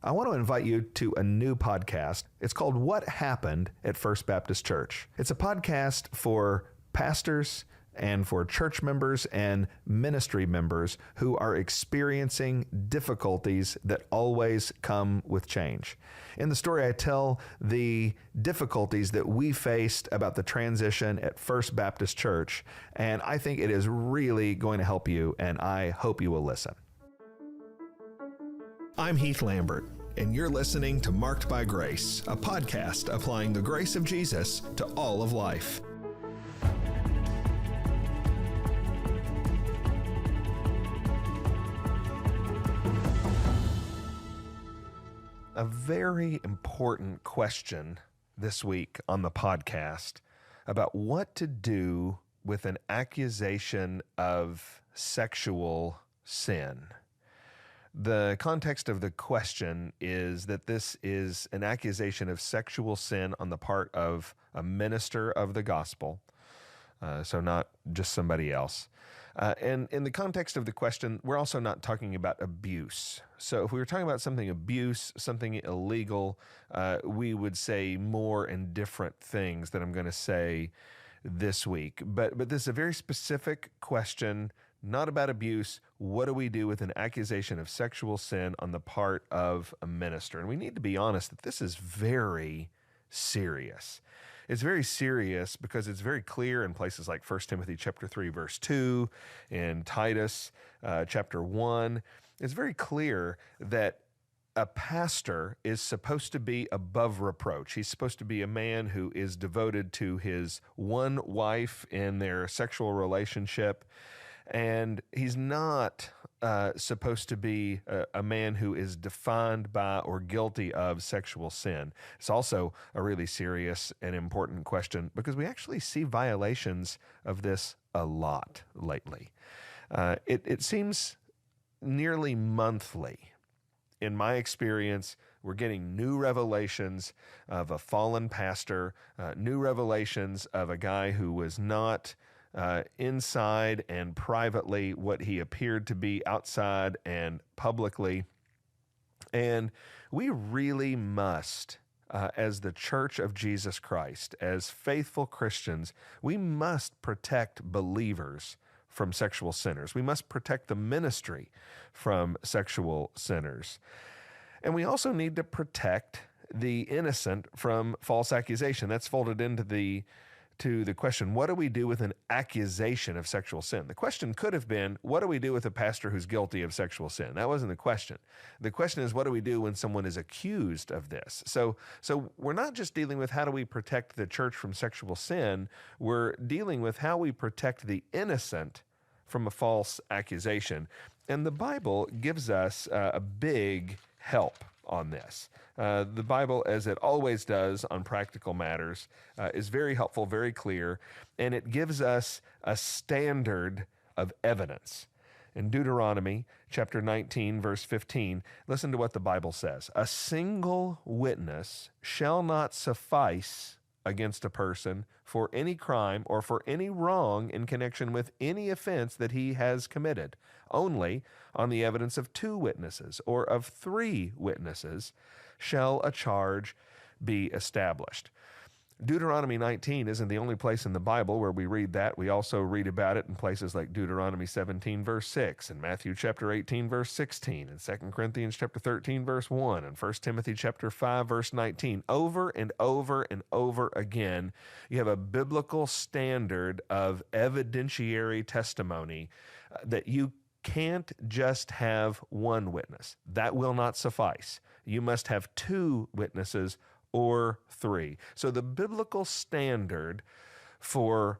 I want to invite you to a new podcast. It's called What Happened at First Baptist Church. It's a podcast for pastors and for church members and ministry members who are experiencing difficulties that always come with change. In the story, I tell the difficulties that we faced about the transition at First Baptist Church, and I think it is really going to help you, and I hope you will listen. I'm Heath Lambert, and you're listening to Marked by Grace, a podcast applying the grace of Jesus to all of life. A very important question this week on the podcast about what to do with an accusation of sexual sin. The context of the question is that this is an accusation of sexual sin on the part of a minister of the gospel, so not just somebody else. And in the context of the question, we're also not talking about abuse. So if we were talking about something illegal, we would say more and different things that I'm going to say this week. But this is a very specific question, not about abuse. What do we do with an accusation of sexual sin on the part of a minister? And we need to be honest that this is very serious. It's very serious because it's very clear in places like 1 Timothy chapter 3, verse 2, and Titus chapter 1. It's very clear that a pastor is supposed to be above reproach. He's supposed to be a man who is devoted to his one wife in their sexual relationship. And he's not supposed to be a man who is defined by or guilty of sexual sin. It's also a really serious and important question because we actually see violations of this a lot lately. It seems nearly monthly. In my experience, we're getting new revelations of a fallen pastor, new revelations of a guy who was not inside and privately what he appeared to be outside and publicly. And we really must, as the Church of Jesus Christ, as faithful Christians, we must protect believers from sexual sinners. We must protect the ministry from sexual sinners. And we also need to protect the innocent from false accusation. That's folded into the question, what do we do with an accusation of sexual sin? The question could have been, what do we do with a pastor who's guilty of sexual sin? That wasn't the question. The question is, what do we do when someone is accused of this? So we're not just dealing with how do we protect the church from sexual sin, we're dealing with how we protect the innocent from a false accusation. And the Bible gives us a big help on this. The Bible, as it always does on practical matters, is very helpful, very clear, and it gives us a standard of evidence. In Deuteronomy chapter 19, verse 15, listen to what the Bible says. A single witness shall not suffice against a person for any crime or for any wrong in connection with any offense that he has committed. Only on the evidence of 2 witnesses or of 3 witnesses shall a charge be established. Deuteronomy 19 isn't the only place in the Bible where we read that. We also read about it in places like Deuteronomy 17, verse 6, and Matthew chapter 18, verse 16, and 2 Corinthians chapter 13, verse 1, and 1 Timothy chapter 5, verse 19. Over and over and over again, you have a biblical standard of evidentiary testimony that you can't just have one witness. That will not suffice. You must have 2 witnesses or 3. So the biblical standard for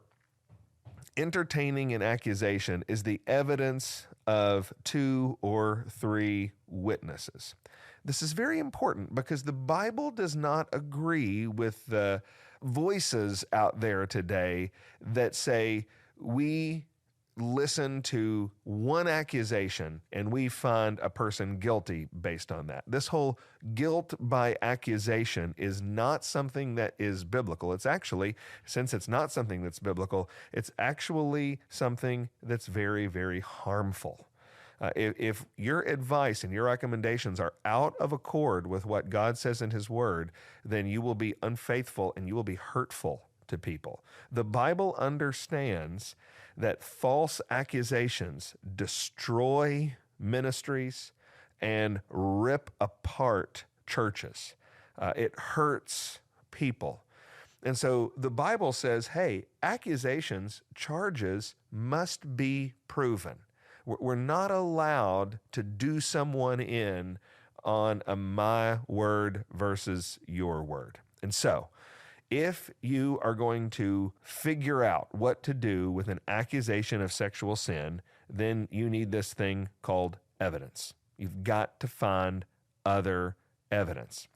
entertaining an accusation is the evidence of 2 or 3 witnesses. This is very important because the Bible does not agree with the voices out there today that say we listen to one accusation and we find a person guilty based on that. This whole guilt by accusation is not something that is biblical. It's actually, since it's not something that's biblical, it's actually something that's very, very harmful. If your advice and your recommendations are out of accord with what God says in His Word, then you will be unfaithful and you will be hurtful to people. The Bible understands that false accusations destroy ministries and rip apart churches. It hurts people. And so the Bible says, hey, accusations, charges must be proven. We're not allowed to do someone in on a my word versus your word. And so if you are going to figure out what to do with an accusation of sexual sin, then you need this thing called evidence. You've got to find other evidence.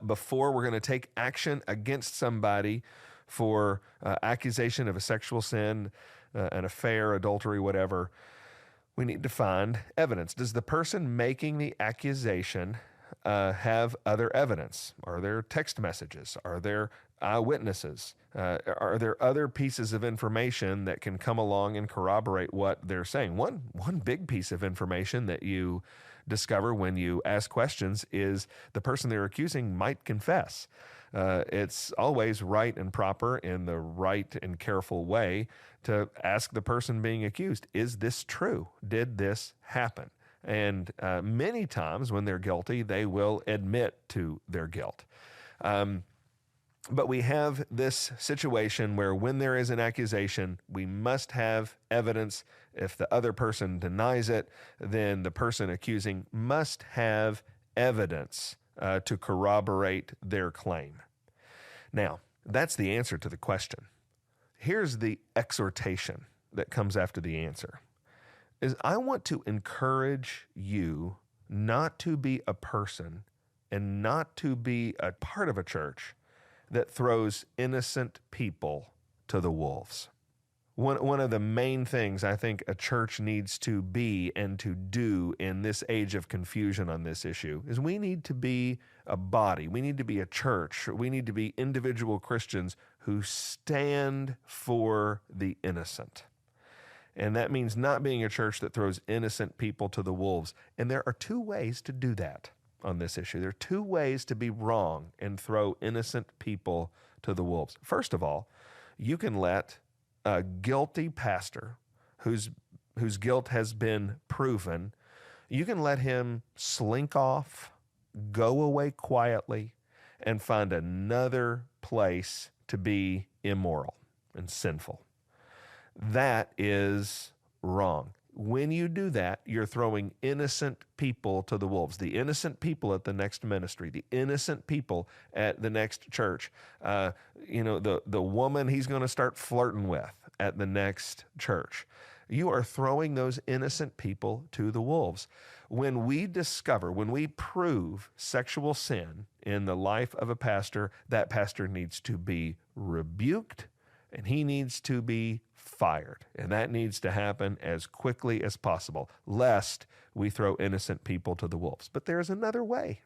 Before we're going to take action against somebody for accusation of a sexual sin, an affair, adultery, whatever, we need to find evidence. Does the person making the accusation have other evidence? Are there text messages? Are there eyewitnesses? Are there other pieces of information that can come along and corroborate what they're saying? One big piece of information that you discover when you ask questions is the person they're accusing might confess. It's always right and proper in the right and careful way to ask the person being accused, is this true? Did this happen? And many times when they're guilty, they will admit to their guilt. But we have this situation where when there is an accusation, we must have evidence. If the other person denies it, then the person accusing must have evidence to corroborate their claim. Now, that's the answer to the question. Here's the exhortation that comes after the answer. Is I want to encourage you not to be a person and not to be a part of a church that throws innocent people to the wolves. One of the main things I think a church needs to be and to do in this age of confusion on this issue is we need to be a body. We need to be a church. We need to be individual Christians who stand for the innocent. And that means not being a church that throws innocent people to the wolves. And there are two ways to do that on this issue. There are two ways to be wrong and throw innocent people to the wolves. First of all, you can let a guilty pastor whose guilt has been proven, you can let him slink off, go away quietly, and find another place to be immoral and sinful. That is wrong. When you do that, you're throwing innocent people to the wolves. The innocent people at the next ministry, the innocent people at the next church. The woman he's going to start flirting with at the next church. You are throwing those innocent people to the wolves. When we prove sexual sin in the life of a pastor, that pastor needs to be rebuked and he needs to be fired. And that needs to happen as quickly as possible, lest we throw innocent people to the wolves. But there's another way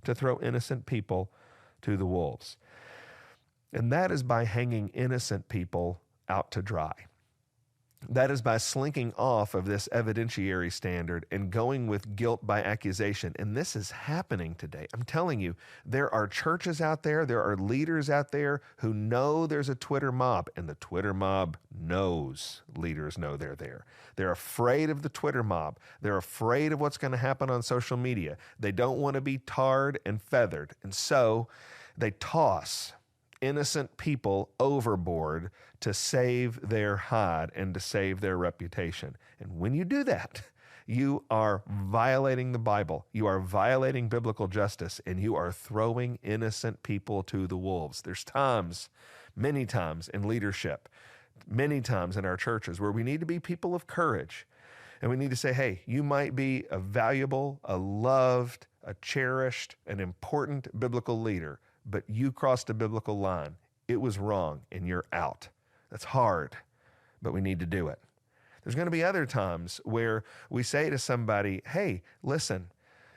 to throw innocent people to the wolves. And that is by hanging innocent people out to dry. That is by slinking off of this evidentiary standard and going with guilt by accusation. And this is happening today. I'm telling you, there are churches out there, there are leaders out there who know there's a Twitter mob, and the Twitter mob knows leaders know they're there. They're afraid of the Twitter mob. They're afraid of what's going to happen on social media. They don't want to be tarred and feathered. And so they toss innocent people overboard to save their hide and to save their reputation. And when you do that, you are violating the Bible. You are violating biblical justice, and you are throwing innocent people to the wolves. There's times, many times in leadership, many times in our churches where we need to be people of courage. And we need to say, hey, you might be a valuable, a loved, a cherished, an important biblical leader, but you crossed a biblical line. It was wrong, and you're out. That's hard, but we need to do it. There's going to be other times where we say to somebody, hey, listen,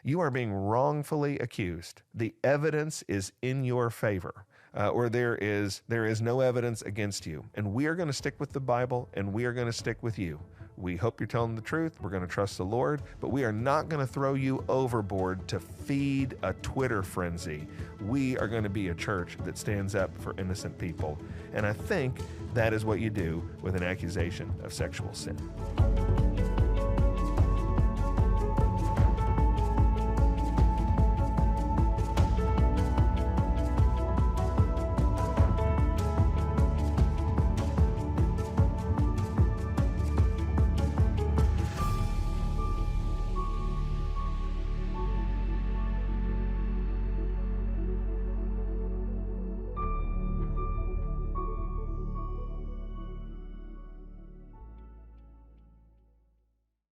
you are being wrongfully accused. The evidence is in your favor, or there is no evidence against you. And we are going to stick with the Bible, and we are going to stick with you. We hope you're telling the truth. We're going to trust the Lord, but we are not going to throw you overboard to feed a Twitter frenzy. We are going to be a church that stands up for innocent people. And I think that is what you do with an accusation of sexual sin.